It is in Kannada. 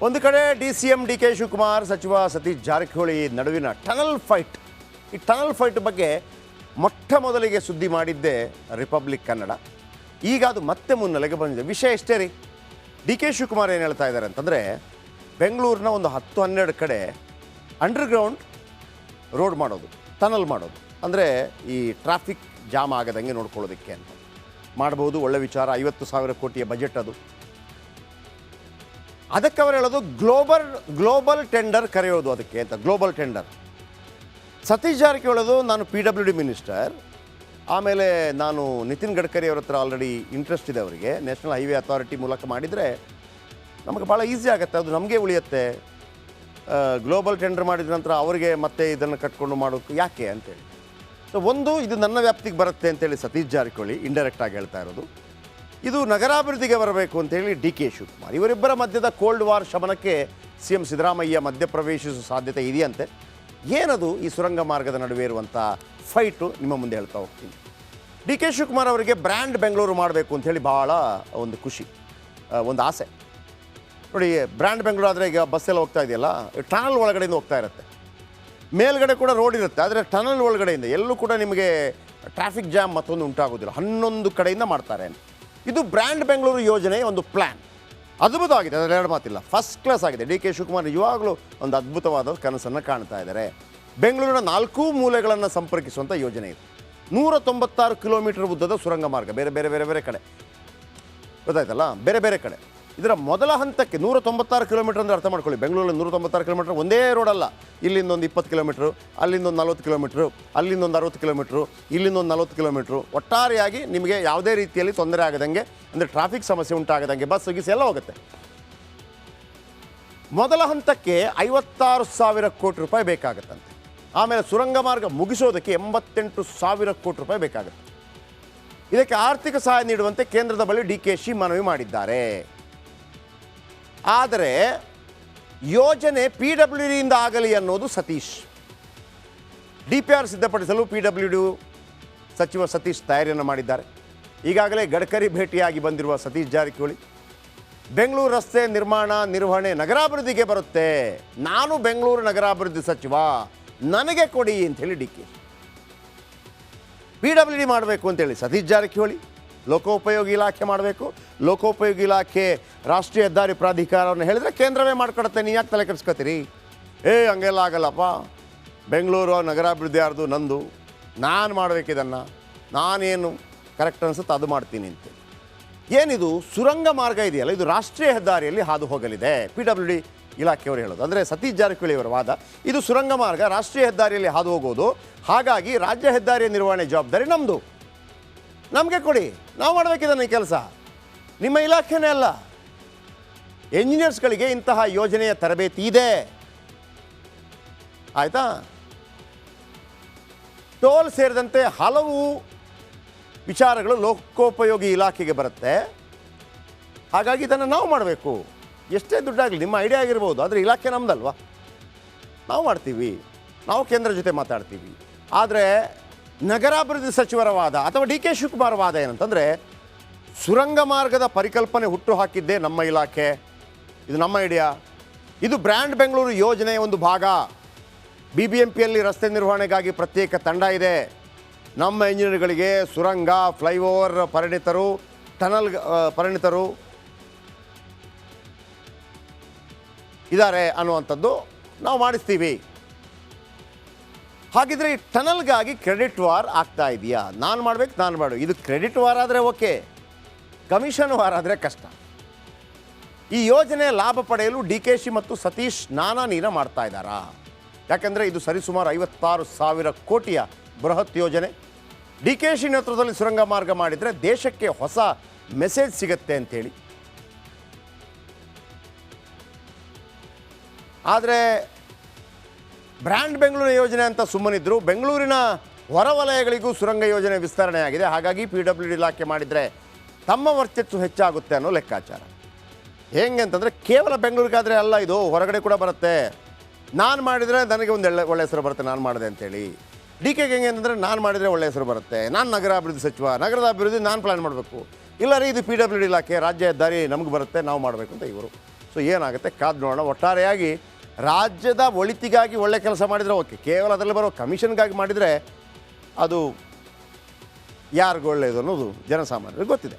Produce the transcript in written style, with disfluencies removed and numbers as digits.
ಒಂದು ಕಡೆ ಡಿ.ಸಿ.ಎಂ. ಡಿ.ಕೆ. ಶಿವಕುಮಾರ್, ಸಚಿವ ಸತೀಶ್ ಜಾರಕಿಹೊಳಿ ನಡುವಿನ ಟನಲ್ ಫೈಟ್. ಈ ಟನಲ್ ಫೈಟ್ ಬಗ್ಗೆ ಮೊಟ್ಟ ಮೊದಲಿಗೆ ಸುದ್ದಿ ಮಾಡಿದ್ದೇ ರಿಪಬ್ಲಿಕ್ ಕನ್ನಡ. ಈಗ ಅದು ಮತ್ತೆ ಮುನ್ನೆಲೆಗೆ ಬಂದಿದೆ. ವಿಷಯ ಎಷ್ಟೇ ರೀ, ಡಿ.ಕೆ. ಶಿವಕುಮಾರ್ ಏನು ಹೇಳ್ತಾ ಇದ್ದಾರೆ ಅಂತಂದರೆ, ಬೆಂಗಳೂರಿನ ಒಂದು 10-12 ಕಡೆ ಅಂಡರ್ಗ್ರೌಂಡ್ ರೋಡ್ ಮಾಡೋದು, ಟನಲ್ ಮಾಡೋದು, ಅಂದರೆ ಈ ಟ್ರಾಫಿಕ್ ಜಾಮ್ ಆಗದಂಗೆ ನೋಡ್ಕೊಳ್ಳೋದಕ್ಕೆ ಅಂತ ಮಾಡ್ಬೋದು. ಒಳ್ಳೆ ವಿಚಾರ. 50,000 ಕೋಟಿಯ ಬಜೆಟ್ ಅದು. ಅದಕ್ಕೆ ಅವರು ಹೇಳೋದು ಗ್ಲೋಬಲ್ ಟೆಂಡರ್ ಕರೆಯೋದು ಅದಕ್ಕೆ ಅಂತ, ಗ್ಲೋಬಲ್ ಟೆಂಡರ್. ಸತೀಶ್ ಜಾರಕಿಹೊಳಿ ಹೇಳೋದು, ನಾನು PWD ಮಿನಿಸ್ಟರ್, ಆಮೇಲೆ ನಾನು ನಿತಿನ್ ಗಡ್ಕರಿ ಅವ್ರ ಹತ್ರ ಆಲ್ರೆಡಿ ಇಂಟ್ರೆಸ್ಟ್ ಇದೆ ಅವರಿಗೆ, ನ್ಯಾಷನಲ್ ಹೈವೇ ಅಥಾರಿಟಿ ಮೂಲಕ ಮಾಡಿದರೆ ನಮಗೆ ಭಾಳ ಈಸಿ ಆಗುತ್ತೆ, ಅದು ನಮಗೆ ಉಳಿಯುತ್ತೆ. ಗ್ಲೋಬಲ್ ಟೆಂಡರ್ ಮಾಡಿದ ನಂತರ ಅವರಿಗೆ ಮತ್ತೆ ಇದನ್ನು ಕಟ್ಕೊಂಡು ಮಾಡೋಕ್ಕೆ ಯಾಕೆ ಅಂತೇಳಿ. ಸೊ ಇದು ನನ್ನ ವ್ಯಾಪ್ತಿಗೆ ಬರುತ್ತೆ ಅಂತೇಳಿ ಸತೀಶ್ ಜಾರಕಿಹೊಳಿ ಇಂಡೈರೆಕ್ಟಾಗಿ ಹೇಳ್ತಾ ಇರೋದು. ಇದು ನಗರಾಭಿವೃದ್ಧಿಗೆ ಬರಬೇಕು ಅಂತೇಳಿ ಡಿ.ಕೆ. ಶಿವಕುಮಾರ್. ಇವರಿಬ್ಬರ ಮಧ್ಯದ ಕೋಲ್ಡ್ ವಾರ್ ಶಮನಕ್ಕೆ CM ಸಿದ್ದರಾಮಯ್ಯ ಮಧ್ಯಪ್ರವೇಶಿಸುವ ಸಾಧ್ಯತೆ ಇದೆಯಂತೆ. ಏನದು ಈ ಸುರಂಗ ಮಾರ್ಗದ ನಡುವೆ ಇರುವಂಥ ಫೈಟು ನಿಮ್ಮ ಮುಂದೆ ಹೇಳ್ತಾ ಹೋಗ್ತೀನಿ. ಡಿ.ಕೆ. ಶಿವಕುಮಾರ್ ಅವರಿಗೆ ಬ್ರ್ಯಾಂಡ್ ಬೆಂಗಳೂರು ಮಾಡಬೇಕು ಅಂಥೇಳಿ ಭಾಳ ಒಂದು ಖುಷಿ, ಒಂದು ಆಸೆ. ನೋಡಿ, ಬ್ರ್ಯಾಂಡ್ ಬೆಂಗಳೂರು ಆದರೆ ಈಗ ಬಸ್ಸೆಲ್ಲ ಹೋಗ್ತಾ ಇದೆಯಲ್ಲ, ಟನಲ್ ಒಳಗಡೆಯಿಂದ ಹೋಗ್ತಾ ಇರುತ್ತೆ, ಮೇಲ್ಗಡೆ ಕೂಡ ರೋಡ್ ಇರುತ್ತೆ, ಆದರೆ ಟನಲ್ ಒಳಗಡೆಯಿಂದ ಎಲ್ಲೂ ಕೂಡ ನಿಮಗೆ ಟ್ರಾಫಿಕ್ ಜಾಮ್ ಮತ್ತೊಂದು ಉಂಟಾಗೋದಿಲ್ಲ. 11 ಕಡೆಯಿಂದ ಮಾಡ್ತಾರೆ. ಇದು ಬ್ರ್ಯಾಂಡ್ ಬೆಂಗಳೂರು ಯೋಜನೆಯ ಒಂದು ಪ್ಲ್ಯಾನ್. ಅದ್ಭುತವಾಗಿದೆ, ಅದರಲ್ಲಿ ಎರಡು ಮಾತಿಲ್ಲ, ಫಸ್ಟ್ ಕ್ಲಾಸ್ ಆಗಿದೆ. ಡಿ.ಕೆ. ಶಿವಕುಮಾರ್ ನಿಜವಾಗಲೂ ಒಂದು ಅದ್ಭುತವಾದ ಕನಸನ್ನು ಕಾಣ್ತಾ ಇದ್ದಾರೆ. ಬೆಂಗಳೂರಿನ 4 ಮೂಲೆಗಳನ್ನು ಸಂಪರ್ಕಿಸುವಂಥ ಯೋಜನೆ ಇದು. 196 ಕಿಲೋಮೀಟರ್ ಉದ್ದದ ಸುರಂಗ ಮಾರ್ಗ, ಬೇರೆ ಕಡೆ ಗೊತ್ತಾಯ್ತಲ್ಲ, ಬೇರೆ ಕಡೆ. ಇದರ ಮೊದಲ ಹಂತಕ್ಕೆ 196 ಕಿಲೋಮೀಟರ್ ಅಂದರೆ ಅರ್ಥ ಮಾಡ್ಕೊಳ್ಳಿ. ಬೆಂಗಳೂರಲ್ಲಿ 196 ಕಿಲೋಮೀಟರ್ ಒಂದೇ ರೋಡಲ್ಲ, ಇಲ್ಲಿಂದೊಂದು 20 ಕಿಲೋಮೀಟ್ರು, ಅಲ್ಲಿಂದೊಂದು 40 ಕಿಲೋಮೀಟ್ರು, ಅಲ್ಲಿಂದೊಂದು 60 ಕಿಲೋಮೀಟ್ರು, ಇಲ್ಲಿಂದೊಂದು 40 ಕಿಲೋಮೀಟ್ರು. ಒಟ್ಟಾರೆಯಾಗಿ ನಿಮಗೆ ಯಾವುದೇ ರೀತಿಯಲ್ಲಿ ತೊಂದರೆ ಆಗದಂಗೆ, ಅಂದರೆ ಟ್ರಾಫಿಕ್ ಸಮಸ್ಯೆ ಉಂಟಾಗದಂಗೆ ಬಸ್ ಗೀಸ್ ಎಲ್ಲ ಹೋಗುತ್ತೆ. ಮೊದಲ ಹಂತಕ್ಕೆ 56,000 ಕೋಟಿ ರೂಪಾಯಿ ಬೇಕಾಗುತ್ತಂತೆ. ಆಮೇಲೆ ಸುರಂಗ ಮಾರ್ಗ ಮುಗಿಸೋದಕ್ಕೆ 88,000 ಕೋಟಿ ರೂಪಾಯಿ ಬೇಕಾಗುತ್ತೆ. ಇದಕ್ಕೆ ಆರ್ಥಿಕ ಸಹಾಯ ನೀಡುವಂತೆ ಕೇಂದ್ರದ ಬಳಿ DKಶಿ ಮನವಿ ಮಾಡಿದ್ದಾರೆ. ಆದರೆ ಯೋಜನೆ PWDಯಿಂದ ಆಗಲಿ ಅನ್ನೋದು ಸತೀಶ್. DPR ಸಿದ್ಧಪಡಿಸಲು PWD ಸಚಿವ ಸತೀಶ್ ತಯಾರಿಯನ್ನು ಮಾಡಿದ್ದಾರೆ. ಈಗಾಗಲೇ ಗಡ್ಕರಿ ಭೇಟಿಯಾಗಿ ಬಂದಿರುವ ಸತೀಶ್ ಜಾರಕಿಹೊಳಿ, ಬೆಂಗಳೂರು ರಸ್ತೆ ನಿರ್ವಹಣೆ ನಗರಾಭಿವೃದ್ಧಿಗೆ ಬರುತ್ತೆ, ನಾನು ಬೆಂಗಳೂರು ನಗರಾಭಿವೃದ್ಧಿ ಸಚಿವ, ನನಗೆ ಕೊಡಿ ಅಂಥೇಳಿ DK. PWD ಮಾಡಬೇಕು ಅಂತೇಳಿ ಸತೀಶ್ ಜಾರಕಿಹೊಳಿ, ಲೋಕೋಪಯೋಗಿ ಇಲಾಖೆ ಮಾಡಬೇಕು, ಲೋಕೋಪಯೋಗಿ ಇಲಾಖೆ ರಾಷ್ಟ್ರೀಯ ಹೆದ್ದಾರಿ ಪ್ರಾಧಿಕಾರವನ್ನು ಹೇಳಿದರೆ ಕೇಂದ್ರವೇ ಮಾಡ್ಕೊಡುತ್ತೆ, ನೀವು ಯಾಕೆ ತಲೆ ಕೆಡಿಸ್ಕೊತೀರಿ? ಹಂಗೆಲ್ಲ ಆಗಲ್ಲಪ್ಪ, ಬೆಂಗಳೂರು ನಗರಾಭಿವೃದ್ಧಿ ಯಾರ್ದು, ನಂದು, ನಾನು ಮಾಡಬೇಕಿದನ್ನು, ನಾನೇನು ಕರೆಕ್ಟ್ ಅನಿಸುತ್ತೆ ಅದು ಮಾಡ್ತೀನಿ ಅಂತ. ಏನಿದು ಸುರಂಗ ಮಾರ್ಗ ಇದೆಯಲ್ಲ, ಇದು ರಾಷ್ಟ್ರೀಯ ಹೆದ್ದಾರಿಯಲ್ಲಿ ಹಾದು ಹೋಗಲಿದೆ, PWD ಇಲಾಖೆಯವರು ಹೇಳೋದು. ಅಂದರೆ ಸತೀಶ್ ಜಾರಕಿಹೊಳಿ ಅವರ ವಾದ, ಇದು ಸುರಂಗ ಮಾರ್ಗ ರಾಷ್ಟ್ರೀಯ ಹೆದ್ದಾರಿಯಲ್ಲಿ ಹಾದು ಹೋಗೋದು, ಹಾಗಾಗಿ ರಾಜ್ಯ ಹೆದ್ದಾರಿಯ ನಿರ್ವಹಣೆ ಜವಾಬ್ದಾರಿ ನಮ್ಮದು, ನಮಗೆ ಕೊಡಿ, ನಾವು ಮಾಡಬೇಕಿದ್ದಾನೆ ಈ ಕೆಲಸ, ನಿಮ್ಮ ಇಲಾಖೆನೇ ಅಲ್ಲ. ಎಂಜಿನಿಯರ್ಸ್ಗಳಿಗೆ ಇಂತಹ ಯೋಜನೆಯ ತರಬೇತಿ ಇದೆ, ಆಯಿತಾ? ಟೋಲ್ ಸೇರಿದಂತೆ ಹಲವು ವಿಚಾರಗಳು ಲೋಕೋಪಯೋಗಿ ಇಲಾಖೆಗೆ ಬರುತ್ತೆ, ಹಾಗಾಗಿ ಇದನ್ನು ನಾವು ಮಾಡಬೇಕು. ಎಷ್ಟೇ ದುಡ್ಡಾಗಲಿ, ನಿಮ್ಮ ಐಡಿಯಾ ಆಗಿರ್ಬೋದು, ಆದರೆ ಇಲಾಖೆ ನಮ್ಮದಲ್ವಾ, ನಾವು ಮಾಡ್ತೀವಿ, ನಾವು ಕೇಂದ್ರ ಜೊತೆ ಮಾತಾಡ್ತೀವಿ. ಆದರೆ ನಗರಾಭಿವೃದ್ಧಿ ಸಚಿವರ ವಾದ ಅಥವಾ DK ಶಿವಕುಮಾರ್ ವಾದ ಏನಂತಂದರೆ, ಸುರಂಗ ಮಾರ್ಗದ ಪರಿಕಲ್ಪನೆ ಹುಟ್ಟು ಹಾಕಿದ್ದೇ ನಮ್ಮ ಇಲಾಖೆ, ಇದು ನಮ್ಮ ಐಡಿಯಾ, ಇದು ಬ್ರ್ಯಾಂಡ್ ಬೆಂಗಳೂರು ಯೋಜನೆಯ ಒಂದು ಭಾಗ. BBMPಯಲ್ಲಿ ರಸ್ತೆ ನಿರ್ವಹಣೆಗಾಗಿ ಪ್ರತ್ಯೇಕ ತಂಡ ಇದೆ, ನಮ್ಮ ಇಂಜಿನಿಯರ್ಗಳಿಗೆ ಸುರಂಗ, ಫ್ಲೈಓವರ್ ಪರಿಣಿತರು, ಟನಲ್ ಪರಿಣಿತರು ಇದ್ದಾರೆ ಅನ್ನುವಂಥದ್ದು ನಾವು ಮಾಡಿಸ್ತೀವಿ. ಹಾಗಿದ್ರೆ ಈ ಟನಲ್ಗಾಗಿ ಕ್ರೆಡಿಟ್ ವಾರ್ ಆಗ್ತಾ ಇದೆಯಾ? ನಾನು ಮಾಡಬೇಕು, ನಾನು ಮಾಡು, ಇದು ಕ್ರೆಡಿಟ್ ವಾರ್ ಆದರೆ ಓಕೆ, ಕಮಿಷನ್ ವಾರ್ ಆದರೆ ಕಷ್ಟ. ಈ ಯೋಜನೆ ಲಾಭ ಪಡೆಯಲು DKಶಿ ಮತ್ತು ಸತೀಶ್ ನೀನ ಮಾಡ್ತಾ ಇದ್ದಾರಾ? ಯಾಕೆಂದರೆ ಇದು ಸರಿಸುಮಾರು 56,000 ಕೋಟಿಯ ಬೃಹತ್ ಯೋಜನೆ. DKಶಿ ನೇತೃತ್ವದಲ್ಲಿ ಸುರಂಗ ಮಾರ್ಗ ಮಾಡಿದರೆ ದೇಶಕ್ಕೆ ಹೊಸ ಮೆಸೇಜ್ ಸಿಗುತ್ತೆ ಅಂತೇಳಿ. ಆದರೆ ಬ್ರ್ಯಾಂಡ್ ಬೆಂಗಳೂರು ಯೋಜನೆ ಅಂತ ಸುಮ್ಮನಿದ್ರು, ಬೆಂಗಳೂರಿನ ಹೊರವಲಯಗಳಿಗೂ ಸುರಂಗ ಯೋಜನೆ ವಿಸ್ತರಣೆ ಆಗಿದೆ, ಹಾಗಾಗಿ PWD ಇಲಾಖೆ ಮಾಡಿದರೆ ತಮ್ಮ ವರ್ಚಸ್ಸು ಹೆಚ್ಚಾಗುತ್ತೆ ಅನ್ನೋ ಲೆಕ್ಕಾಚಾರ. ಹೇಗೆ ಅಂತಂದರೆ, ಕೇವಲ ಬೆಂಗಳೂರಿಗಾದರೆ ಅಲ್ಲ, ಇದು ಹೊರಗಡೆ ಕೂಡ ಬರುತ್ತೆ. ನಾನು ಮಾಡಿದರೆ ನನಗೆ ಒಂದು ಒಳ್ಳೆ ಹೆಸರು ಬರುತ್ತೆ, ನಾನು ಮಾಡಿದೆ ಅಂತೇಳಿ. DKಗೆ ಹೆಂಗೆ ಅಂತಂದರೆ, ನಾನು ಮಾಡಿದರೆ ಒಳ್ಳೆ ಹೆಸರು ಬರುತ್ತೆ, ನಾನು ನಗರಾಭಿವೃದ್ಧಿ ಸಚಿವ, ನಗರದ ಅಭಿವೃದ್ಧಿ ನಾನು ಪ್ಲ್ಯಾನ್ ಮಾಡಬೇಕು, ಇಲ್ಲ ರೀ ಇದು PWD ಇಲಾಖೆ ರಾಜ್ಯ ಹೆದ್ದಾರಿ ನಮಗೆ ಬರುತ್ತೆ, ನಾವು ಮಾಡಬೇಕು ಅಂತ ಇವರು. ಸೊ ಏನಾಗುತ್ತೆ ಕಾದು ನೋಡೋಣ. ಒಟ್ಟಾರೆಯಾಗಿ ರಾಜ್ಯದ ಒಳಿತಿಗಾಗಿ ಒಳ್ಳೆ ಕೆಲಸ ಮಾಡಿದರೆ ಓಕೆ, ಕೇವಲ ಅದರಲ್ಲಿ ಬರೋ ಕಮಿಷನ್ಗಾಗಿ ಮಾಡಿದರೆ ಅದು ಯಾರಿಗೂ ಒಳ್ಳೆಯದು ಅನ್ನೋದು ಜನಸಾಮಾನ್ಯರಿಗೆ ಗೊತ್ತಿದೆ.